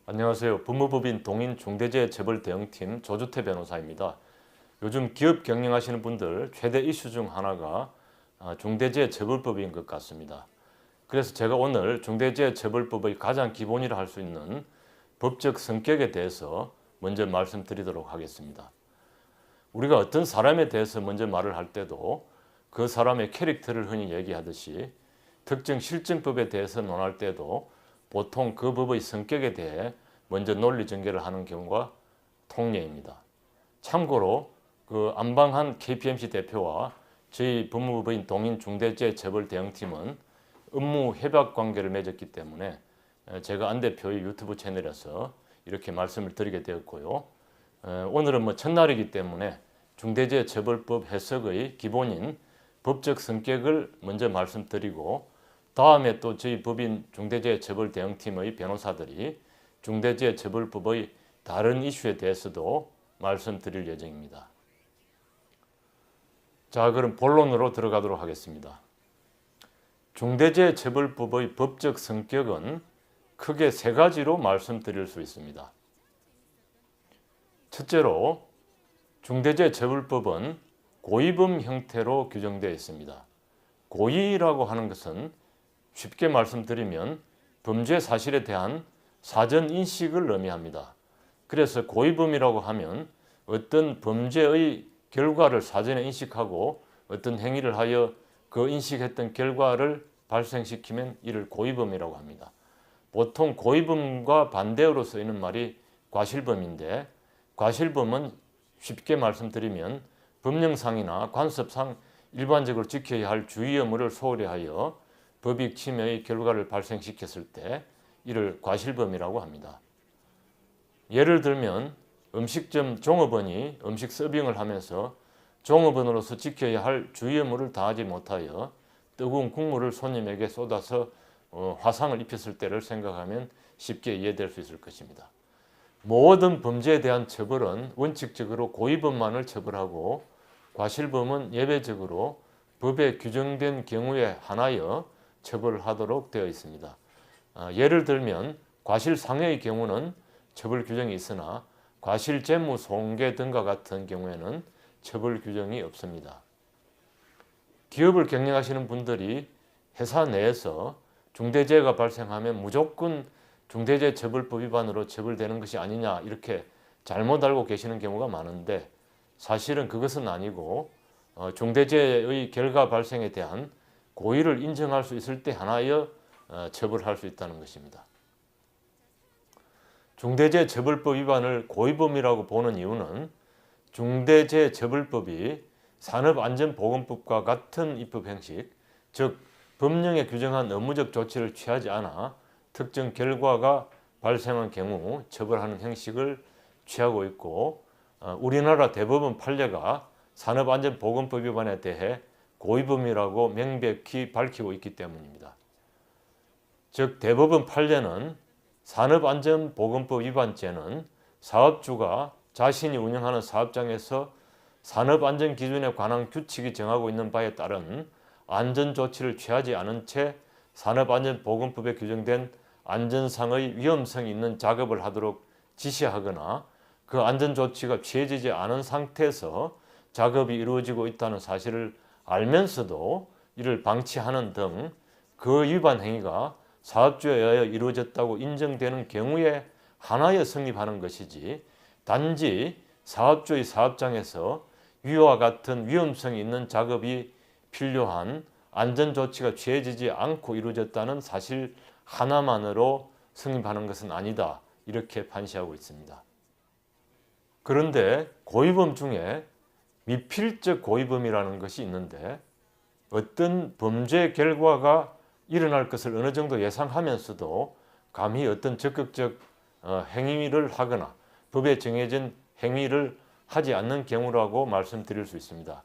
안녕하세요. 법무법인 동인중대재해처벌대응팀 조주태 변호사입니다. 요즘 기업 경영하시는 분들 최대 이슈 중 하나가 중대재해처벌법인 것 같습니다. 그래서 제가 오늘 중대재해처벌법의 가장 기본이라 할 수 있는 법적 성격에 대해서 먼저 말씀드리도록 하겠습니다. 우리가 어떤 사람에 대해서 먼저 말을 할 때도 그 사람의 캐릭터를 흔히 얘기하듯이 특정 실정법에 대해서 논할 때도 보통 그 법의 성격에 대해 먼저 논리 전개를 하는 경우가 통례입니다. 참고로 그 안방한 KPMC 대표와 저희 법무부인 동인중대재해처벌대응팀은 업무 협약 관계를 맺었기 때문에 제가 안 대표의 유튜브 채널에서 이렇게 말씀을 드리게 되었고요. 오늘은 첫날이기 때문에 중대재해처벌법 해석의 기본인 법적 성격을 먼저 말씀드리고 다음에 또 저희 법인 중대재해처벌대응팀의 변호사들이 중대재해처벌법의 다른 이슈에 대해서도 말씀드릴 예정입니다. 자, 그럼 본론으로 들어가도록 하겠습니다. 중대재해처벌법의 법적 성격은 크게 세 가지로 말씀드릴 수 있습니다. 첫째로 중대재해처벌법은 고의범 형태로 규정되어 있습니다. 고의라고 하는 것은 쉽게 말씀드리면 범죄 사실에 대한 사전 인식을 의미합니다. 그래서 고의범이라고 하면 어떤 범죄의 결과를 사전에 인식하고 어떤 행위를 하여 그 인식했던 결과를 발생시키면 이를 고의범이라고 합니다. 보통 고의범과 반대어로 쓰이는 말이 과실범인데, 과실범은 쉽게 말씀드리면 법령상이나 관습상 일반적으로 지켜야 할 주의 의무를 소홀히 하여 법익 침해의 결과를 발생시켰을 때 이를 과실범이라고 합니다. 예를 들면 음식점 종업원이 음식 서빙을 하면서 종업원으로서 지켜야 할 주의 의무를 다하지 못하여 뜨거운 국물을 손님에게 쏟아서 화상을 입혔을 때를 생각하면 쉽게 이해될 수 있을 것입니다. 모든 범죄에 대한 처벌은 원칙적으로 고의범만을 처벌하고 과실범은 예외적으로 법에 규정된 경우에 한하여 처벌하도록 되어 있습니다. 예를 들면 과실상해의 경우는 처벌 규정이 있으나 과실재무 손괴 등과 같은 경우에는 처벌 규정이 없습니다. 기업을 경영하시는 분들이 회사 내에서 중대재해가 발생하면 무조건 중대재해처벌법 위반으로 처벌되는 것이 아니냐 이렇게 잘못 알고 계시는 경우가 많은데 사실은 그것은 아니고 중대재해의 결과 발생에 대한 고의를 인정할 수 있을 때 하나여 처벌할 수 있다는 것입니다. 중대재해처벌법 위반을 고의범이라고 보는 이유는 중대재해처벌법이 산업안전보건법과 같은 입법 형식, 즉 법령에 규정한 업무적 조치를 취하지 않아 특정 결과가 발생한 경우 처벌하는 형식을 취하고 있고 우리나라 대법원 판례가 산업안전보건법 위반에 대해 고의범이라고 명백히 밝히고 있기 때문입니다. 즉 대법원 판례는 산업안전보건법 위반죄는 사업주가 자신이 운영하는 사업장에서 산업안전기준에 관한 규칙이 정하고 있는 바에 따른 안전조치를 취하지 않은 채 산업안전보건법에 규정된 안전상의 위험성이 있는 작업을 하도록 지시하거나 그 안전조치가 취해지지 않은 상태에서 작업이 이루어지고 있다는 사실을 알면서도 이를 방치하는 등 그 위반 행위가 사업주에 의하여 이루어졌다고 인정되는 경우에 하나여 성립하는 것이지 단지 사업주의 사업장에서 위와 같은 위험성이 있는 작업이 필요한 안전조치가 취해지지 않고 이루어졌다는 사실 하나만으로 성립하는 것은 아니다. 이렇게 판시하고 있습니다. 그런데 고의범 중에 미필적 고의범이라는 것이 있는데 어떤 범죄 결과가 일어날 것을 어느 정도 예상하면서도 감히 어떤 적극적 행위를 하거나 법에 정해진 행위를 하지 않는 경우라고 말씀드릴 수 있습니다.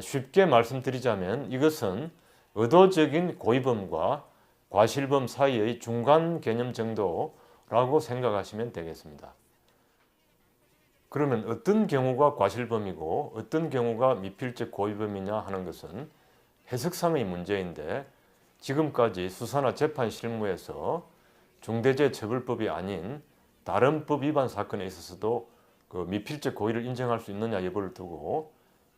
쉽게 말씀드리자면 이것은 의도적인 고의범과 과실범 사이의 중간 개념 정도라고 생각하시면 되겠습니다. 그러면 어떤 경우가 과실범이고 어떤 경우가 미필적 고의범이냐 하는 것은 해석상의 문제인데 지금까지 수사나 재판 실무에서 중대재해처벌법이 아닌 다른 법 위반 사건에 있어서도 그 미필적 고의를 인정할 수 있느냐 여부를 두고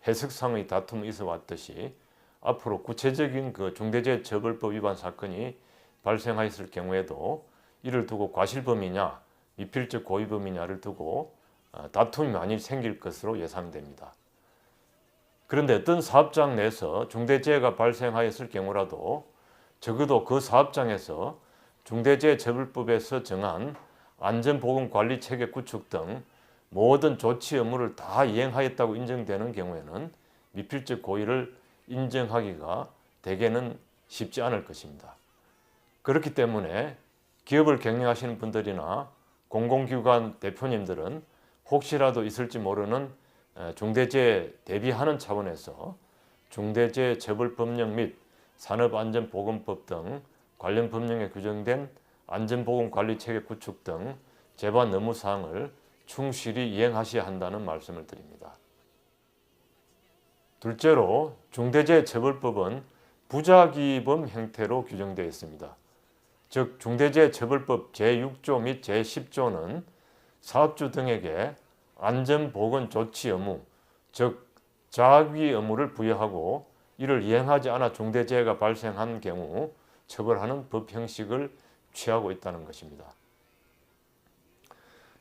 해석상의 다툼이 있어 왔듯이 앞으로 구체적인 그 중대재해처벌법 위반 사건이 발생하였을 경우에도 이를 두고 과실범이냐 미필적 고의범이냐를 두고 다툼이 많이 생길 것으로 예상됩니다. 그런데 어떤 사업장 내에서 중대재해가 발생하였을 경우라도 적어도 그 사업장에서 중대재해처벌법에서 정한 안전보건관리체계 구축 등 모든 조치 의무를 다 이행하였다고 인정되는 경우에는 미필적 고의를 인정하기가 대개는 쉽지 않을 것입니다. 그렇기 때문에 기업을 경영하시는 분들이나 공공기관 대표님들은 혹시라도 있을지 모르는 중대재해 대비하는 차원에서 중대재해처벌법령 및 산업안전보건법 등 관련 법령에 규정된 안전보건관리체계 구축 등 제반 의무사항을 충실히 이행하셔야 한다는 말씀을 드립니다. 둘째로 중대재해처벌법은 부작위범 형태로 규정되어 있습니다. 즉 중대재해처벌법 제6조 및 제10조는 사업주 등에게 안전보건조치 의무, 즉 자위 의무를 부여하고 이를 이행하지 않아 중대재해가 발생한 경우 처벌하는 법 형식을 취하고 있다는 것입니다.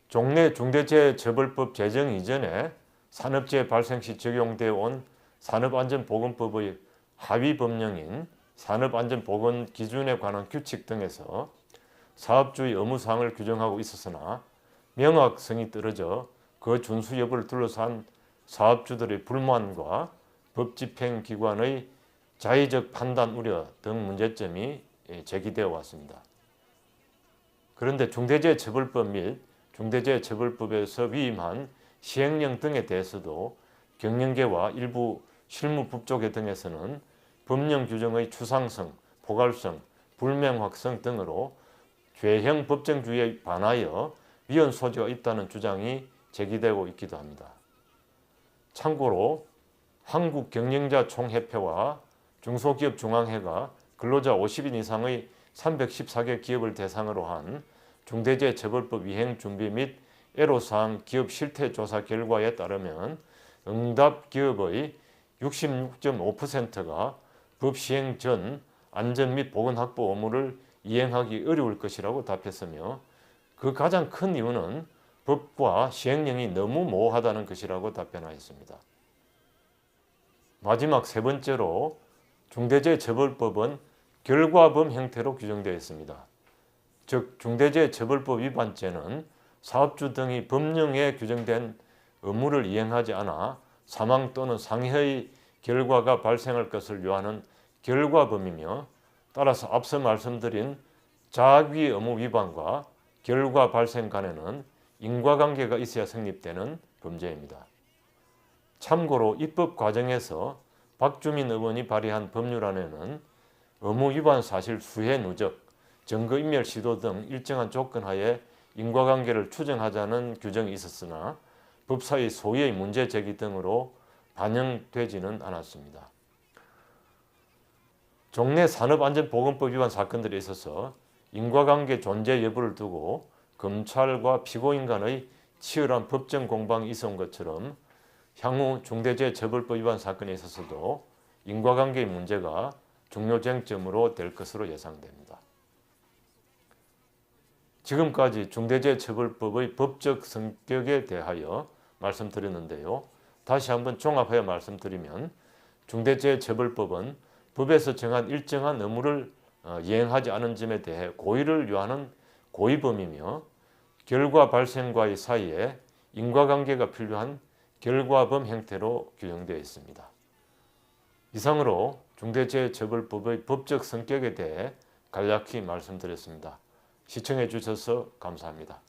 종래 중대재해처벌법 제정 이전에 산업재해 발생 시 적용되어 온 산업안전보건법의 하위 법령인 산업안전보건 기준에 관한 규칙 등에서 사업주의 의무사항을 규정하고 있었으나 명확성이 떨어져 그 준수 여부를 둘러싼 사업주들의 불만과 법집행기관의 자의적 판단 우려 등 문제점이 제기되어 왔습니다. 그런데 중대재해처벌법 및 중대재해처벌법에서 위임한 시행령 등에 대해서도 경영계와 일부 실무법조계 등에서는 법령 규정의 추상성, 포괄성, 불명확성 등으로 죄형 법정주의에 반하여 위헌 소지가 있다는 주장이 제기되고 있기도 합니다. 참고로 한국경영자총협회와 중소기업중앙회가 근로자 50인 이상의 314개 기업을 대상으로 한 중대재해처벌법 위행 준비 및 애로사항 기업 실태 조사 결과에 따르면 응답 기업의 66.5%가 법 시행 전 안전 및 보건 확보 의무를 이행하기 어려울 것이라고 답했으며 그 가장 큰 이유는 법과 시행령이 너무 모호하다는 것이라고 답변하였습니다. 마지막 세 번째로 중대재해처벌법은 결과범 형태로 규정되어 있습니다. 즉 중대재해처벌법 위반죄는 사업주 등이 법령에 규정된 의무를 이행하지 않아 사망 또는 상해의 결과가 발생할 것을 요하는 결과범이며 따라서 앞서 말씀드린 자위 의무 위반과 결과 발생 간에는 인과관계가 있어야 성립되는 범죄입니다. 참고로 입법 과정에서 박주민 의원이 발의한 법률안에는 의무 위반 사실 수혜 누적, 증거인멸 시도 등 일정한 조건 하에 인과관계를 추정하자는 규정이 있었으나 법사위 소위의 문제 제기 등으로 반영되지는 않았습니다. 종래 산업안전보건법 위반 사건들에 있어서 인과관계 존재 여부를 두고 검찰과 피고인 간의 치열한 법정 공방이 있어온 것처럼 향후 중대재해처벌법 위반 사건에 있어서도 인과관계의 문제가 중요 쟁점으로 될 것으로 예상됩니다. 지금까지 중대재해처벌법의 법적 성격에 대하여 말씀드렸는데요. 다시 한번 종합하여 말씀드리면 중대재해처벌법은 법에서 정한 일정한 의무를 이행하지 않은 점에 대해 고의를 요하는 고의범이며 결과 발생과의 사이에 인과관계가 필요한 결과범 형태로 규정되어 있습니다. 이상으로 중대재해처벌법의 법적 성격에 대해 간략히 말씀드렸습니다. 시청해 주셔서 감사합니다.